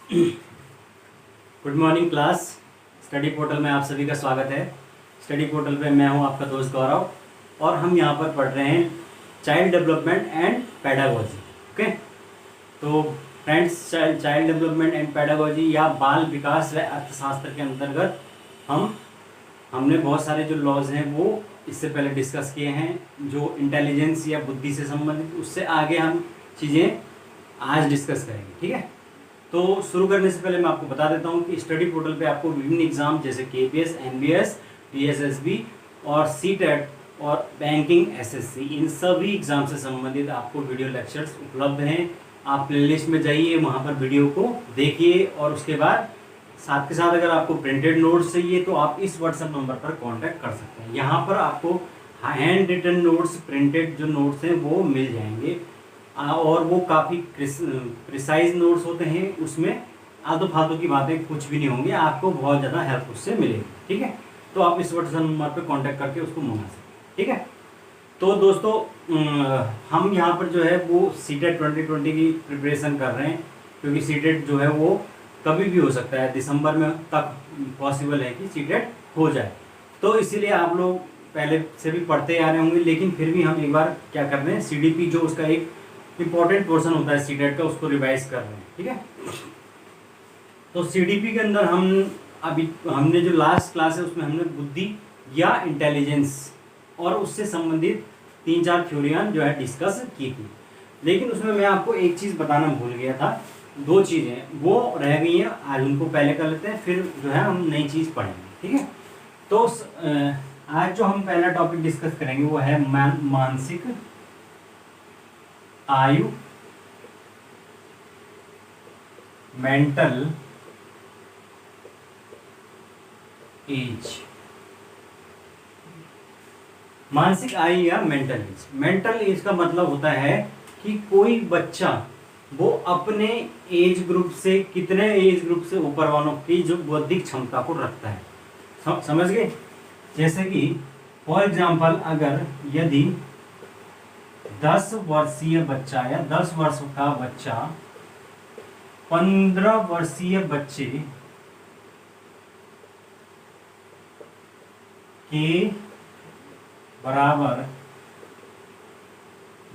Good morning class. Study portal में आप सभी का स्वागत है। स्टडी पोर्टल पे मैं हूं आपका दोस्त गौरव और हम यहां पर पढ़ रहे हैं child development and pedagogy. Okay, तो friends, child development and pedagogy या बाल विकास व अर्थशास्त्र के अंतर्गत हमने बहुत सारे जो लॉज हैं वो इससे पहले डिस्कस किए हैं, जो इंटेलिजेंस या बुद्धि से संबंधित। उससे आगे हम चीज़ें आज डिस्कस करेंगे, ठीक है। तो शुरू करने से पहले मैं आपको बता देता हूं कि स्टडी पोर्टल पे आपको विभिन्न एग्जाम जैसे केपीएस, एनबीएस, टीएसएसबी और सीटेट और बैंकिंग एसएससी, इन सभी एग्जाम से संबंधित आपको वीडियो लेक्चर्स उपलब्ध हैं। आप प्लेलिस्ट में जाइए, वहां पर वीडियो को देखिए और उसके बाद साथ के साथ अगर आपको प्रिंटेड नोट्स चाहिए तो आप इस व्हाट्सएप नंबर पर कांटेक्ट कर सकते हैं। यहाँ पर आपको हैंड रिटन नोट्स, प्रिंटेड जो नोट्स हैं वो मिल जाएंगे और वो काफ़ी प्रिसाइज नोट्स होते हैं। उसमें आलतू फालतू की बातें कुछ भी नहीं होंगी, आपको बहुत ज़्यादा हेल्प उससे मिलेगी, ठीक है। तो आप इस व्हाट्सएप नंबर पर कांटेक्ट करके उसको मंगा सकते हैं, ठीक है। तो दोस्तों, हम यहाँ पर जो है वो सीटेट 2020 की प्रिपरेशन कर रहे हैं, क्योंकि सीटेट जो है वो कभी भी हो सकता है, दिसंबर में तक पॉसिबल है कि सीटेट हो जाए। तो इसीलिए आप लोग पहले से भी पढ़ते आ रहे होंगे, लेकिन फिर भी हम एक बार क्या कर रहे हैं, सीडीपी जो उसका एक इंपॉर्टेंट पोर्शन होता है सीटेट का, उसको रिवाइज कर रहे हैं, ठीक है। तो सीडीपी के अंदर हमने जो लास्ट क्लास है उसमें हमने बुद्धि या इंटेलिजेंस और उससे संबंधित 3-4 थ्योरियां जो है डिस्कस की थी। लेकिन उसमें मैं आपको एक चीज़ बताना भूल गया था, 2 चीज़ें वो रह गई हैं, आज उनको पहले कर लेते हैं, फिर जो है हम नई चीज़ पढ़ेंगे, ठीक है। तो आज जो हम पहला टॉपिक डिस्कस करेंगे वो है मानसिक आयु, मेंटल एज। मानसिक आयु या मेंटल एज। मेंटल एज का मतलब होता है कि कोई बच्चा वो अपने एज ग्रुप से, कितने एज ग्रुप से ऊपर वालों की जो बौद्धिक क्षमता को रखता है, समझ गए। जैसे कि फॉर एग्जाम्पल, अगर यदि 10 वर्षीय बच्चा या 10 वर्ष का बच्चा 15 वर्षीय बच्चे के बराबर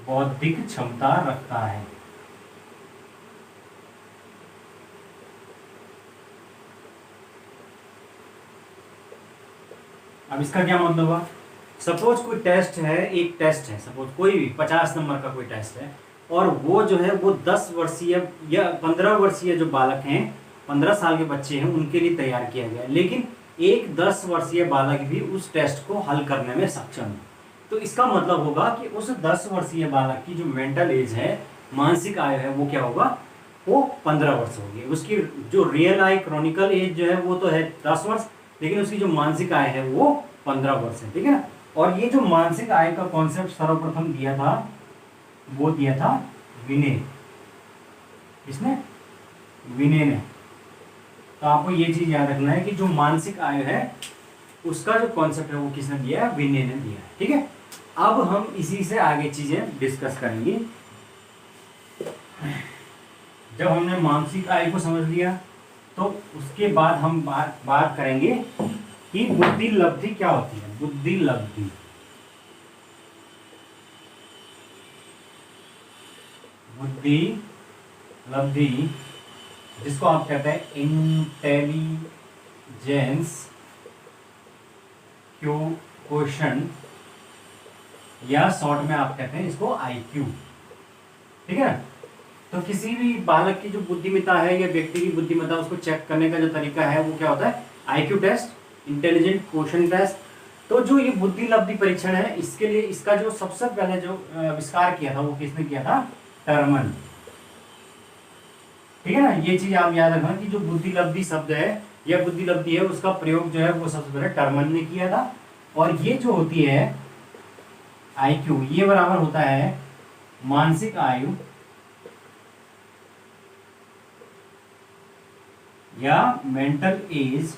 बौद्धिक क्षमता रखता है, अब इसका क्या मतलब हुआ। सपोज कोई टेस्ट है, एक टेस्ट है, सपोज कोई भी 50 नंबर का कोई टेस्ट है, और वो जो है वो 10 वर्षीय या 15 वर्षीय जो बालक हैं, 15 साल के बच्चे हैं, उनके लिए तैयार किया गया। लेकिन एक 10 वर्षीय बालक भी उस टेस्ट को हल करने में सक्षम है। तो इसका मतलब होगा कि उस 10 वर्षीय बालक की जो मेंटल एज है, मानसिक आयु है, वो क्या होगा, वो 15 वर्ष होगी। उसकी जो रियल आयु, क्रॉनिकल एज जो है वो तो है 10 वर्ष, लेकिन उसकी जो मानसिक आय है वो 15 वर्ष है, ठीक है ना। और ये जो मानसिक आय का कॉन्सेप्ट सर्वप्रथम दिया था वो दिया था विनय। किसने? विनय ने। तो आपको ये चीज याद रखना है कि जो मानसिक आय है उसका जो कॉन्सेप्ट है वो किसने दिया है, विनय ने दिया है, ठीक है। अब हम इसी से आगे चीजें डिस्कस करेंगे। जब हमने मानसिक आय को समझ लिया तो उसके बाद हम बात करेंगे कि बुद्धि लब्धि क्या होती है। बुद्धि लब्धि, बुद्धि लब्धि जिसको आप कहते हैं इंटेलिजेंस क्वोशंट, या शॉर्ट में आप कहते हैं इसको आईक्यू, ठीक है। तो किसी भी बालक की जो बुद्धिमत्ता है या व्यक्ति की बुद्धिमत्ता, उसको चेक करने का जो तरीका है वो क्या होता है, IQ test, intelligent quotient test. तो जो ये बुद्धि लब्धि परीक्षण है, इसके लिए इसका जो सबसे पहले जो आविष्कार किया था वो किसने किया था, टर्मन, ठीक है ना। ये चीज आप याद रखना कि जो बुद्धि लब्धि शब्द है या बुद्धि लब्धि है, उसका प्रयोग जो है वो सबसे पहले टर्मन ने किया था। और ये जो होती है आईक्यू, ये बराबर होता है मानसिक आयु या मेंटल एज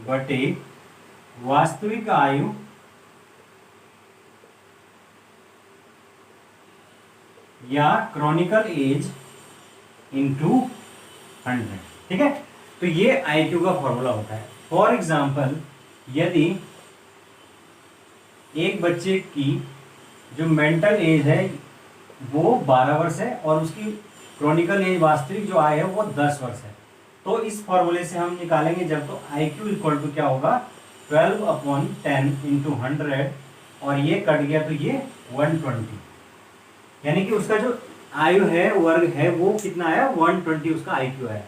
बटे वास्तविक आयु या क्रॉनिकल एज इंटू 100। ठीक है। तो ये आईक्यू का फॉर्मूला होता है। फॉर एग्जाम्पल, यदि एक बच्चे की जो मेंटल एज है वो 12 वर्ष है और उसकी क्रॉनिकल एज वास्तविक जो आय है वो 10 वर्ष है, तो इस फॉर्मूले से हम निकालेंगे जब, तो आई क्यू इक्वल टू क्या होगा, 12/10 × 100, और ये कट गया तो ये 120, यानी कि उसका जो आयु है, वर्ग है, वो कितना आया, 120 उसका आईक्यू है।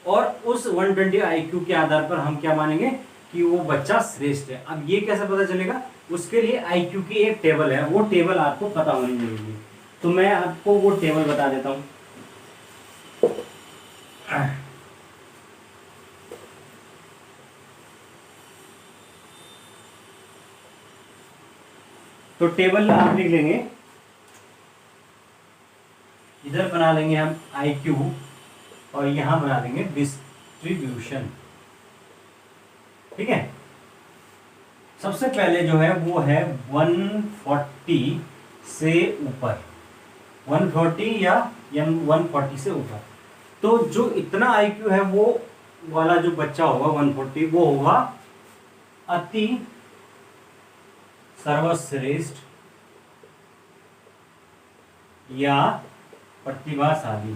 और उस 120 आईक्यू के आधार पर हम क्या मानेंगे कि वो बच्चा श्रेष्ठ है। अब ये कैसे पता चलेगा, उसके लिए आईक्यू की एक टेबल है, वो टेबल आपको पता होनी चाहिए। तो मैं आपको वो टेबल बता देता हूं। तो टेबल आप लिख लेंगे, इधर बना लेंगे हम आई क्यू और यहां बना देंगे डिस्ट्रीब्यूशन। ठीक है। सबसे पहले जो है वो है 140 से ऊपर, 140 या 140 से ऊपर। तो जो इतना आईक्यू है वो वाला जो बच्चा होगा 140, वो होगा अति सर्वश्रेष्ठ या प्रतिभाशाली।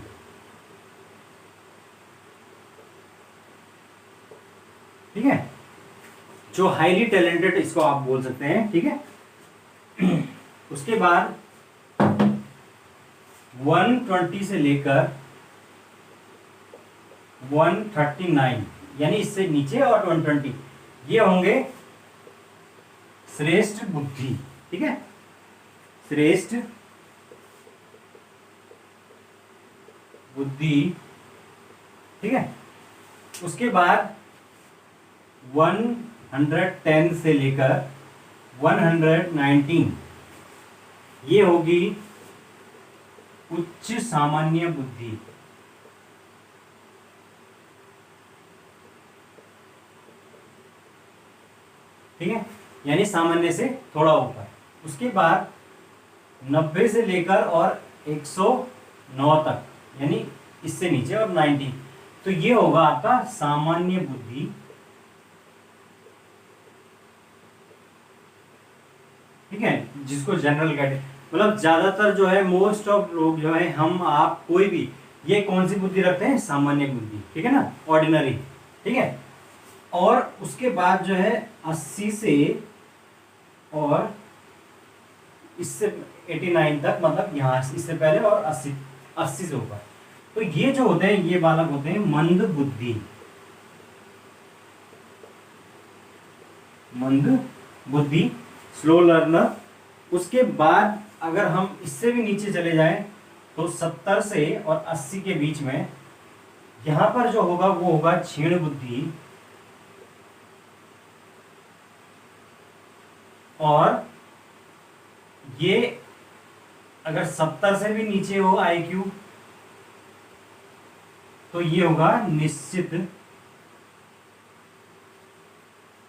ठीक है, जो हाईली टैलेंटेड इसको आप बोल सकते हैं। ठीक है। उसके बाद 120 से लेकर 139, यानी इससे नीचे, और 120, ये होंगे श्रेष्ठ बुद्धि। ठीक है, श्रेष्ठ बुद्धि। ठीक है। उसके बाद 110 से लेकर 119, ये होगी उच्च सामान्य बुद्धि। ठीक है, यानी सामान्य से थोड़ा ऊपर। उसके बाद 90 से लेकर और 109 तक, यानी इससे नीचे, और 90, तो ये होगा आपका सामान्य बुद्धि। ठीक है, जिसको जनरल कहते हैं, मतलब ज्यादातर जो है, मोस्ट ऑफ लोग जो है, हम आप कोई भी, ये कौन सी बुद्धि रखते हैं, सामान्य बुद्धि। ठीक है ना, ऑर्डिनरी। ठीक है। और उसके बाद जो है 80 से और इससे 89 तक, मतलब यहाँ इससे पहले, और 80 से ऊपर, तो ये जो होते हैं, ये बालक होते हैं मंद बुद्धि। मंद बुद्धि, स्लो लर्नर। उसके बाद अगर हम इससे भी नीचे चले जाएं तो 70 से और 80 के बीच में यहां पर जो होगा वो होगा क्षीण बुद्धि। और ये अगर 70 से भी नीचे हो आईक्यू, तो ये होगा निश्चित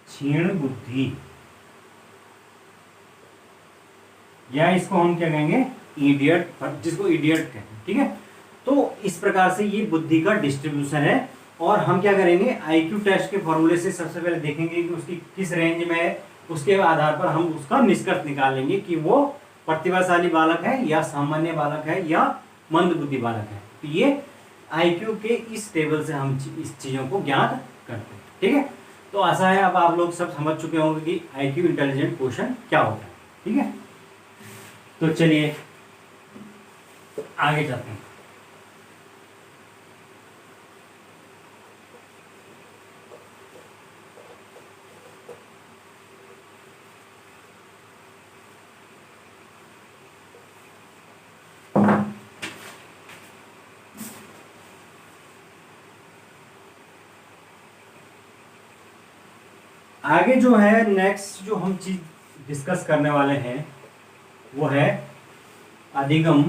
क्षीण बुद्धि, या इसको हम क्या कहेंगे, इडियट, जिसको इडियट कहते हैं। ठीक है। तो इस प्रकार से ये बुद्धि का डिस्ट्रीब्यूशन है। और हम क्या करेंगे, आईक्यू टेस्ट के फॉर्मूले से सबसे पहले देखेंगे कि उसकी किस रेंज में है, उसके आधार पर हम उसका निष्कर्ष निकाल लेंगे कि वो प्रतिभाशाली बालक है, या सामान्य बालक है, या मंद बुद्धि बालक है। तो ये आईक्यू के इस टेबल से हम इस चीजों को ज्ञात करते हैं। ठीक है। तो आशा है अब आप लोग सब समझ चुके होंगे कि आईक्यू इंटेलिजेंट क्वेश्चन क्या होता है। ठीक है। तो चलिए आगे चलते हैं। आगे जो है नेक्स्ट जो हम चीज डिस्कस करने वाले हैं वो है अधिगम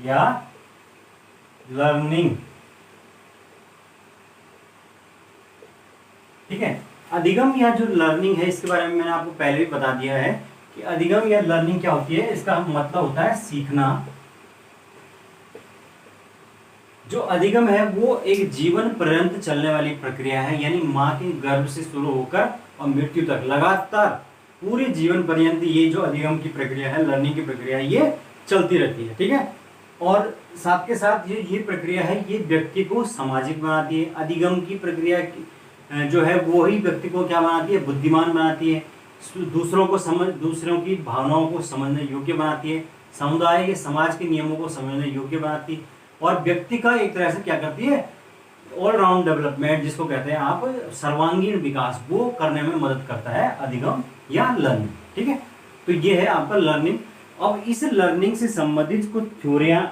या लर्निंग। ठीक है। अधिगम या जो लर्निंग है, इसके बारे में मैंने आपको पहले भी बता दिया है कि अधिगम या लर्निंग क्या होती है। इसका मतलब होता है सीखना, जो अधिगम है वो एक जीवन पर्यंत चलने वाली प्रक्रिया है, यानी माँ के गर्भ से शुरू होकर और मृत्यु तक लगातार पूरे जीवन पर्यंत ये जो अधिगम की प्रक्रिया है, लर्निंग की प्रक्रिया है, ये चलती रहती है। ठीक है, और साथ के साथ ये प्रक्रिया है, ये व्यक्ति को सामाजिक बनाती है। अधिगम की प्रक्रिया जो है वो ही व्यक्ति को क्या बनाती है, बुद्धिमान बनाती है, दूसरों की भावनाओं को समझने योग्य बनाती है, समुदाय के समाज के नियमों को समझने योग्य बनाती है, और व्यक्ति का एक तरह से क्या करती है, ऑलराउंड डेवलपमेंट जिसको कहते हैं आप, सर्वांगीण विकास, वो करने में मदद करता है अधिगम या लर्निंग। ठीक है, तो ये है आपका लर्निंग। अब इस लर्निंग से संबंधित कुछ थ्योरियां,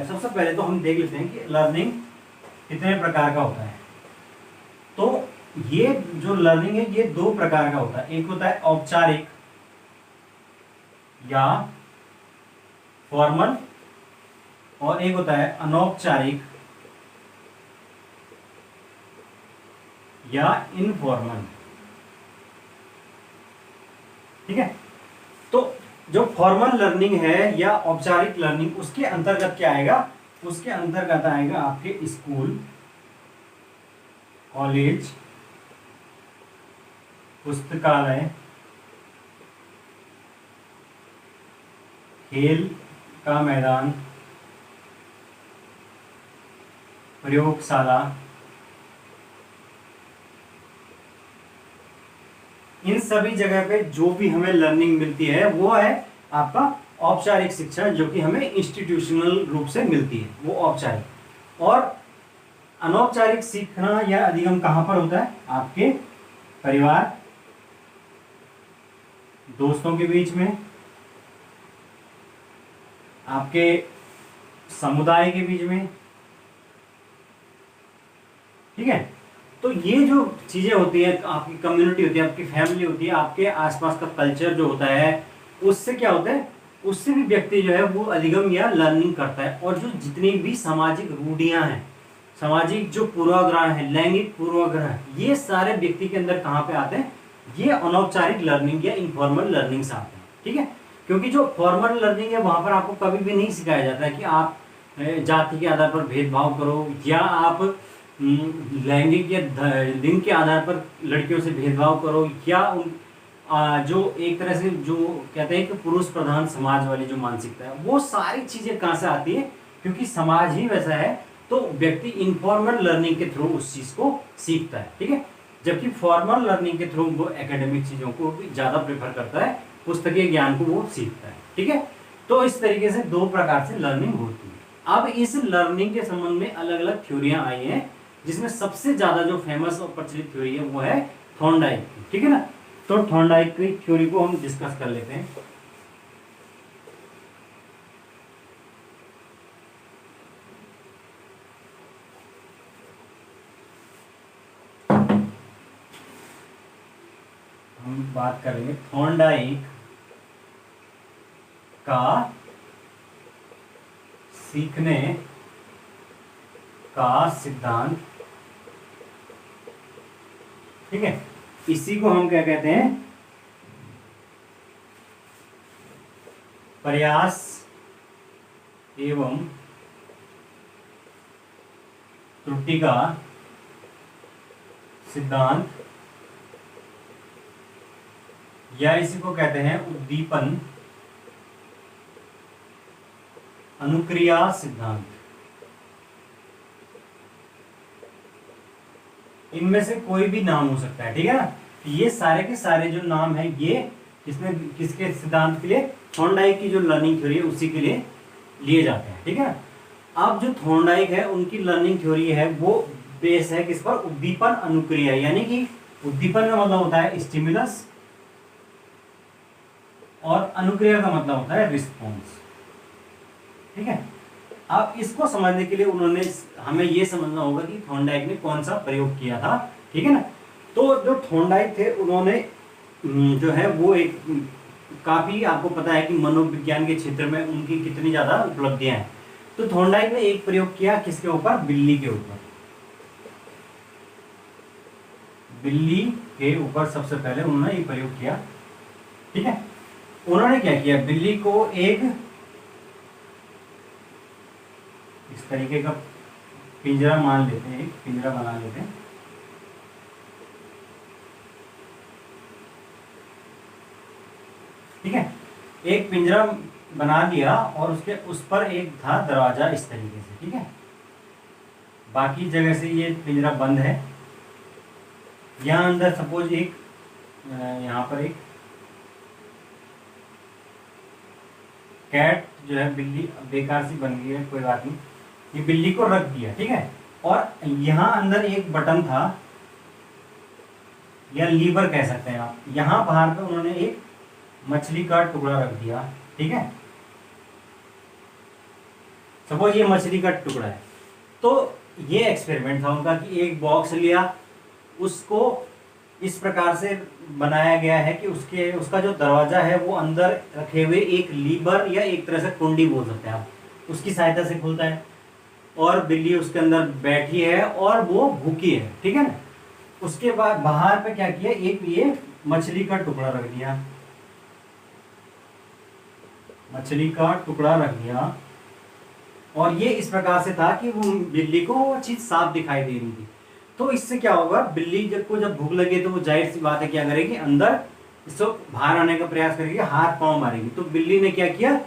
सबसे पहले तो हम देख लेते हैं कि लर्निंग कितने प्रकार का होता है। तो ये जो लर्निंग है ये दो प्रकार का होता है, एक होता है औपचारिक या फॉर्मल, और एक होता है अनौपचारिक या इनफॉर्मल। ठीक है, तो जो फॉर्मल लर्निंग है या औपचारिक लर्निंग, उसके अंतर्गत क्या आएगा, उसके अंतर्गत आएगा आपके स्कूल, कॉलेज, पुस्तकालय, खेल का मैदान, प्रयोगशाला, इन सभी जगह पे जो भी हमें लर्निंग मिलती है वो है आपका औपचारिक शिक्षा, जो कि हमें इंस्टीट्यूशनल रूप से मिलती है, वो औपचारिक। और अनौपचारिक सीखना या अधिगम कहां पर होता है, आपके परिवार, दोस्तों के बीच में, आपके समुदाय के बीच में। ठीक है, तो ये जो चीजें होती है, आपकी कम्युनिटी होती है, आपकी फैमिली होती है, आपके आसपास का कल्चर जो होता है, उससे क्या होता है, उससे भी व्यक्ति जो है वो अधिगम या लर्निंग करता है। और जो जितनी भी सामाजिक रूढ़ियां हैं, सामाजिक जो पूर्वाग्रह है, लैंगिक पूर्वाग्रह, ये सारे व्यक्ति के अंदर कहाँ पे आते हैं, ये अनौपचारिक लर्निंग या इनफॉर्मल लर्निंग से आते हैं। ठीक है, क्योंकि जो फॉर्मल लर्निंग है वहां पर आपको कभी भी नहीं सिखाया जाता है कि आप जाति के आधार पर भेदभाव करो, या आप लैंगिक या लिंग के आधार पर लड़कियों से भेदभाव करो, या जो एक तरह से जो कहते हैं कि पुरुष प्रधान समाज वाली जो मानसिकता है, वो सारी चीजें कहाँ से आती है, क्योंकि समाज ही वैसा है। तो व्यक्ति इनफॉर्मल लर्निंग के थ्रू उस चीज को सीखता है। ठीक है, जबकि फॉर्मल लर्निंग के थ्रू वो एकेडमिक चीजों को भी ज्यादा प्रेफर करता है, पुस्तकीय ज्ञान को वो सीखता है। ठीक है, तो इस तरीके से दो प्रकार से लर्निंग होती है। अब इस लर्निंग के संबंध में अलग अलग थ्योरियां आई हैं, जिसमें सबसे ज्यादा जो फेमस और प्रचलित थ्योरी है वो है थॉर्नडाइक की। ठीक है ना, तो थॉर्नडाइक की थ्योरी को हम डिस्कस कर लेते हैं। हम बात करेंगे थॉर्नडाइक का सीखने का सिद्धांत। ठीक है, इसी को हम क्या कहते हैं, प्रयास एवं त्रुटि का सिद्धांत, या इसी को कहते हैं उद्दीपन अनुक्रिया सिद्धांत। इनमें से कोई भी नाम हो सकता है। ठीक है ना, ये सारे के सारे जो नाम है ये किसके सिद्धांत के लिए, थॉर्नडाइक की जो लर्निंग थ्योरी है उसी के लिए लिए जाते हैं। ठीक है ना, अब जो थॉर्नडाइक है उनकी लर्निंग थ्योरी है वो बेस है किस पर, उद्दीपन अनुक्रिया, यानी कि उद्दीपन का मतलब होता है स्टिमुलस और अनुक्रिया का मतलब होता है रिस्पॉन्स। ठीक है, अब इसको समझने के लिए उन्होंने हमें ये समझना होगा कि थॉर्नडाइक ने कौन सा प्रयोग किया था। ठीक है ना, तो जो थॉर्नडाइक थे उन्होंने जो है वो एक काफी, आपको पता है कि मनोविज्ञान के क्षेत्र में उनकी कितनी ज्यादा उपलब्धियां हैं। तो थॉर्नडाइक ने एक प्रयोग किया किसके ऊपर, बिल्ली के ऊपर। बिल्ली के ऊपर सबसे पहले उन्होंने ये प्रयोग किया। ठीक है, उन्होंने क्या किया, बिल्ली को एक इस तरीके का पिंजरा मान लेते हैं, एक पिंजरा बना लेते हैं। ठीक है, एक पिंजरा बना दिया और उसके उस पर एक था दरवाजा इस तरीके से। ठीक है, बाकी जगह से ये पिंजरा बंद है। यहाँ अंदर सपोज एक यहाँ पर एक कैट जो है, बिल्ली बेकार सी बन गई है, कोई बात नहीं, ये बिल्ली को रख दिया। ठीक है, और यहाँ अंदर एक बटन था या लीवर कह सकते हैं आप। यहाँ बाहर पे उन्होंने एक मछली का टुकड़ा रख दिया। ठीक है, सपोज ये मछली का टुकड़ा है, तो ये एक्सपेरिमेंट था उनका कि एक बॉक्स लिया, उसको इस प्रकार से बनाया गया है कि उसका जो दरवाजा है वो अंदर रखे हुए एक लीवर या एक तरह से कुंडी बोल सकते हैं आप, उसकी सहायता से खुलता है। और बिल्ली उसके अंदर बैठी है और वो भूखी है। ठीक है ना, उसके बाद बाहर पे क्या किया, एक ये मछली का टुकड़ा रख दिया, मछली का टुकड़ा रख दिया। और ये इस प्रकार से था कि वो बिल्ली को वो चीज साफ दिखाई दे रही थी। तो इससे क्या होगा, बिल्ली जब भूख लगे तो वो जाहिर सी बात है क्या करेगी, अंदर इसको बाहर आने का प्रयास करेगी, हाथ पांव मारेगी। तो बिल्ली ने क्या किया,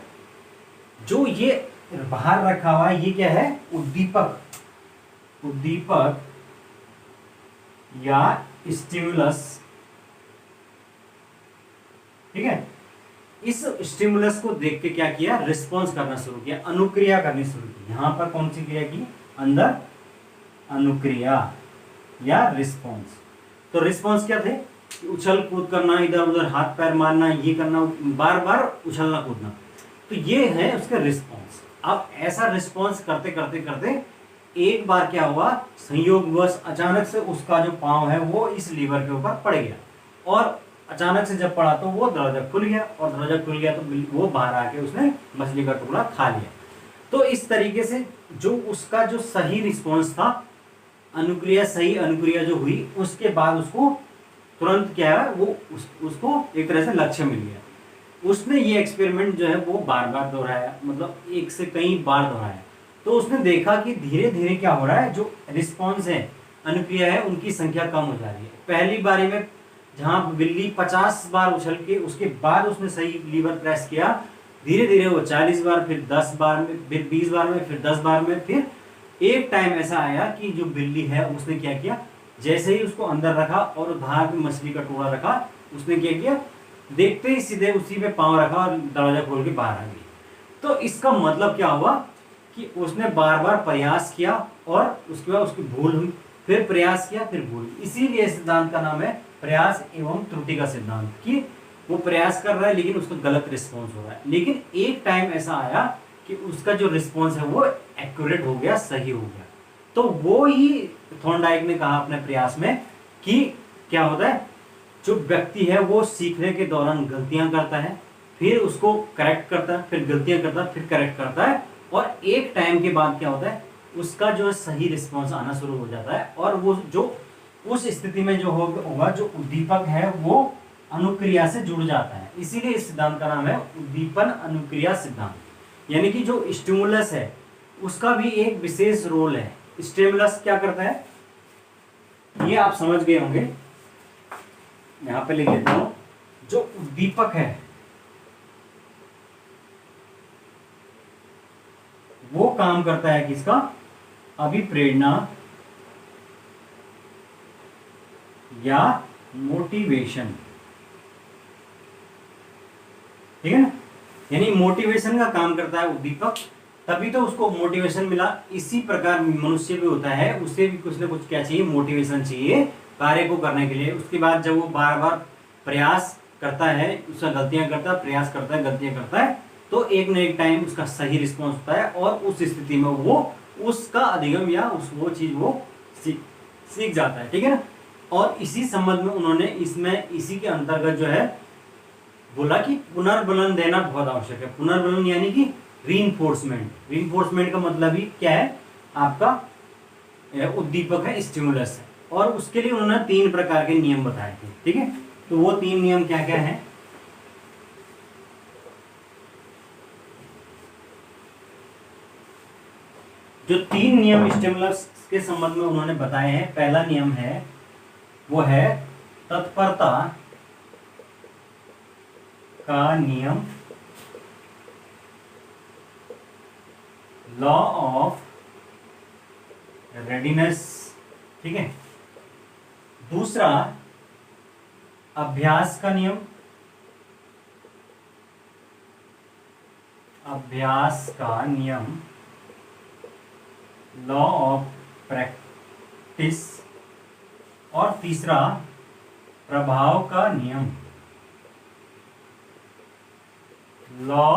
जो ये बाहर रखा हुआ ये क्या है, उद्दीपक, उद्दीपक या स्टिमुलस। ठीक है, इस स्टिमुलस को देख के क्या किया, रिस्पॉन्स करना शुरू किया, अनुक्रिया करनी शुरू की। यहां पर कौन सी क्रिया की, अंदर अनुक्रिया या रिस्पॉन्स। तो रिस्पॉन्स क्या थे, उछल कूद करना, इधर उधर हाथ पैर मारना, ये करना, बार बार उछलना कूदना, तो ये है उसका रिस्पॉन्स। अब ऐसा रिस्पॉन्स करते करते करते एक बार क्या हुआ, संयोगवश अचानक से उसका जो पांव है वो इस लीवर के ऊपर पड़ गया, और अचानक से जब पड़ा तो वो दरवाजा खुल गया, और दरवाजा खुल गया तो वो बाहर आके उसने मछली का टुकड़ा खा लिया। तो इस तरीके से जो उसका जो सही रिस्पॉन्स था, अनुक्रिया, सही अनुक्रिया जो हुई, उसके बाद उसको तुरंत क्या है, वो उसको एक तरह से लक्ष्य मिल गया। उसने ये एक्सपेरिमेंट जो है वो बार बार दोहराया, मतलब एक से कई बार दोहराया। तो उसने देखा कि धीरे धीरे क्या हो रहा है, जो रिस्पॉन्स है, अनुक्रिया है, उनकी संख्या कम हो जा रही है। पहली बारी में जहां बिल्ली 50 बार उछल के उसके बाद उसने सही लीवर प्रेस किया, धीरे धीरे वो 40 बार, फिर 10 बार में, फिर 20 बार में, फिर 10 बार में, फिर एक टाइम ऐसा आया कि जो बिल्ली है उसने क्या किया, जैसे ही उसको अंदर रखा और बाहर में मछली का टुकड़ा रखा, उसने क्या किया, देखते ही सीधे उसी पे पांव रखा और दरवाजा खोल के बाहर आ गई। तो इसका मतलब क्या हुआ कि उसने बार बार प्रयास किया और उसके बाद उसकी भूल हुई, फिर प्रयास किया, फिर भूल। इसीलिए इस सिद्धांत का नाम है प्रयास एवं त्रुटि का सिद्धांत, कि वो प्रयास कर रहा है लेकिन उसका गलत रिस्पॉन्स हो रहा है। लेकिन एक टाइम ऐसा आया कि उसका जो रिस्पॉन्स है वो एक्यूरेट हो गया, सही हो गया। तो वो ही थॉर्नडाइक ने कहा अपने प्रयास में कि क्या होता है, जो व्यक्ति है वो सीखने के दौरान गलतियां करता है, फिर उसको करेक्ट करता है, फिर गलतियां करता है, फिर करेक्ट करता है, और एक टाइम के बाद क्या होता है, उसका जो सही रिस्पॉन्स आना शुरू हो जाता है, और वो जो उस स्थिति में जो होगा, जो उद्दीपक है वो अनुक्रिया से जुड़ जाता है। इसीलिए इस सिद्धांत का नाम है उद्दीपन अनुक्रिया सिद्धांत। यानी कि जो स्टिमुलस है उसका भी एक विशेष रोल है। स्टिमुलस क्या करता है, ये आप समझ गए होंगे, यहां पे लिख देता हूं। जो उद्दीपक है वो काम करता है किसका, अभिप्रेरणा या मोटिवेशन। ठीक है ना, यानी मोटिवेशन का काम करता है उद्दीपक, तभी तो उसको मोटिवेशन मिला। इसी प्रकार मनुष्य भी होता है, उसे भी कुछ ना कुछ क्या चाहिए, मोटिवेशन चाहिए कार्य को करने के लिए। उसके बाद जब वो बार बार प्रयास करता है, उसका गलतियां करता है, प्रयास करता है, गलतियां करता है, तो एक न एक टाइम उसका सही रिस्पॉन्स होता है, और उस स्थिति में वो उसका अधिगम या वो चीज वो सीख जाता है। ठीक है ना, और इसी संबंध में उन्होंने इसमें इसी के अंतर्गत जो है बोला कि पुनर्बलन देना बहुत आवश्यक है। पुनर्बलन यानी कि रीइंफोर्समेंट। रीइंफोर्समेंट का मतलब ही क्या है, आपका उद्दीपक है, स्टिमुलस है, और उसके लिए उन्होंने 3 प्रकार के नियम बताए थे। ठीक है, तो वो 3 नियम क्या क्या है, जो 3 नियम स्टिमुलस के संबंध में उन्होंने बताए हैं, पहला नियम है वो है तत्परता का नियम, लॉ ऑफ रेडीनेस, ठीक है। दूसरा अभ्यास का नियम, अभ्यास का नियम, लॉ ऑफ प्रैक्टिस। और तीसरा प्रभाव का नियम, लॉ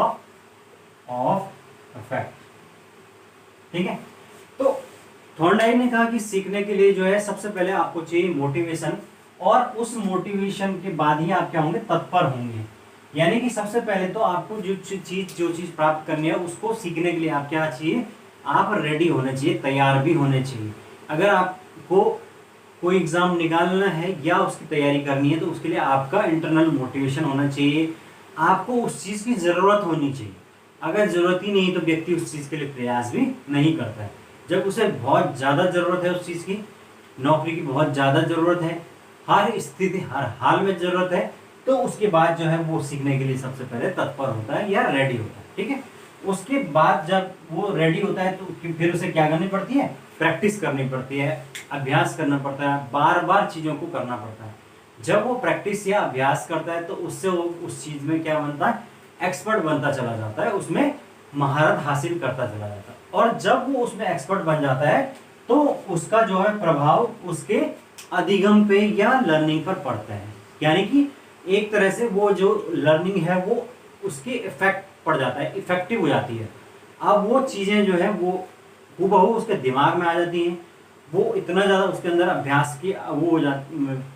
ऑफ इफेक्ट, ठीक है। तो थॉर्नडाइक ने कहा कि सीखने के लिए जो है सबसे पहले आपको चाहिए मोटिवेशन, और उस मोटिवेशन के बाद ही आप क्या होंगे, तत्पर होंगे। यानी कि सबसे पहले तो आपको जो चीज प्राप्त करनी है उसको सीखने के लिए आप क्या चाहिए, आप रेडी होने चाहिए, तैयार भी होने चाहिए। अगर आपको कोई एग्जाम निकालना है या उसकी तैयारी करनी है तो उसके लिए आपका इंटरनल मोटिवेशन होना चाहिए, आपको उस चीज की जरूरत होनी चाहिए। अगर जरूरत ही नहीं तो व्यक्ति उस चीज के लिए प्रयास भी नहीं करता है। जब उसे बहुत ज्यादा जरूरत है उस चीज की, नौकरी की बहुत ज्यादा जरूरत है, हर स्थिति हर हाल में जरूरत है, तो उसके बाद जो है वो सीखने के लिए सबसे पहले तत्पर होता है या रेडी होता है, ठीक है। उसके बाद जब वो रेडी होता है तो फिर उसे क्या करनी पड़ती है, प्रैक्टिस करनी पड़ती है, अभ्यास करना पड़ता है, बार बार चीजों को करना पड़ता है। जब वो प्रैक्टिस या अभ्यास करता है तो उससे वो उस चीज में क्या बनता है, एक्सपर्ट बनता चला जाता है, उसमें महारत हासिल करता चला जाता है। और जब वो उसमें एक्सपर्ट बन जाता है तो उसका जो है प्रभाव उसके अधिगम पे या लर्निंग पर पड़ता है। यानी कि एक तरह से वो जो लर्निंग है वो उसके इफेक्ट पड़ जाता है, इफेक्टिव हो जाती है। अब वो चीजें जो है वो हूबहू उसके दिमाग में आ जाती हैं, वो इतना ज्यादा उसके अंदर अभ्यास की वो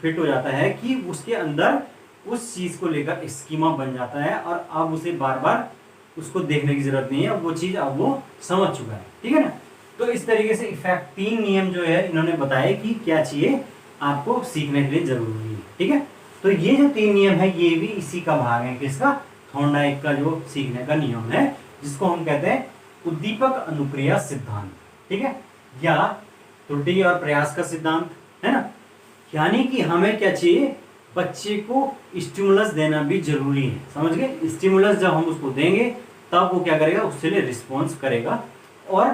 फिट हो जाता है कि उसके अंदर उस चीज को लेकर स्कीमा बन जाता है, और अब उसे बार बार उसको देखने की जरूरत नहीं है, वो चीज अब वो समझ चुका है, ठीक है ना। तो इस तरीके से इफेक्ट 3 नियम जो है इन्होंने बताया कि क्या चाहिए आपको सीखने के लिए जरूरी है, ठीक है। तो ये जो 3 नियम है ये भी इसी का भाग है, किसका, थॉर्नडाइक का जो सीखने का नियम है, जिसको हम कहते हैं उद्दीपक अनुक्रिया सिद्धांत, ठीक है, या त्रुटि और प्रयास का सिद्धांत, है ना। यानी कि हमें क्या चाहिए, बच्चे को स्टिमुलस देना भी जरूरी है, समझ गए। स्टिमुलस जब हम उसको देंगे तब वो क्या करेगा, उसके लिए रिस्पॉन्स करेगा और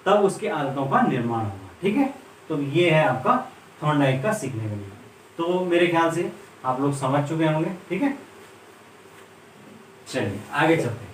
तब उसकी आदतों का निर्माण होगा, ठीक है। तो ये है आपका थॉर्नडाइक का सीखने का नियम। तो मेरे ख्याल से आप लोग समझ चुके होंगे, ठीक है। चलिए आगे चलते हैं।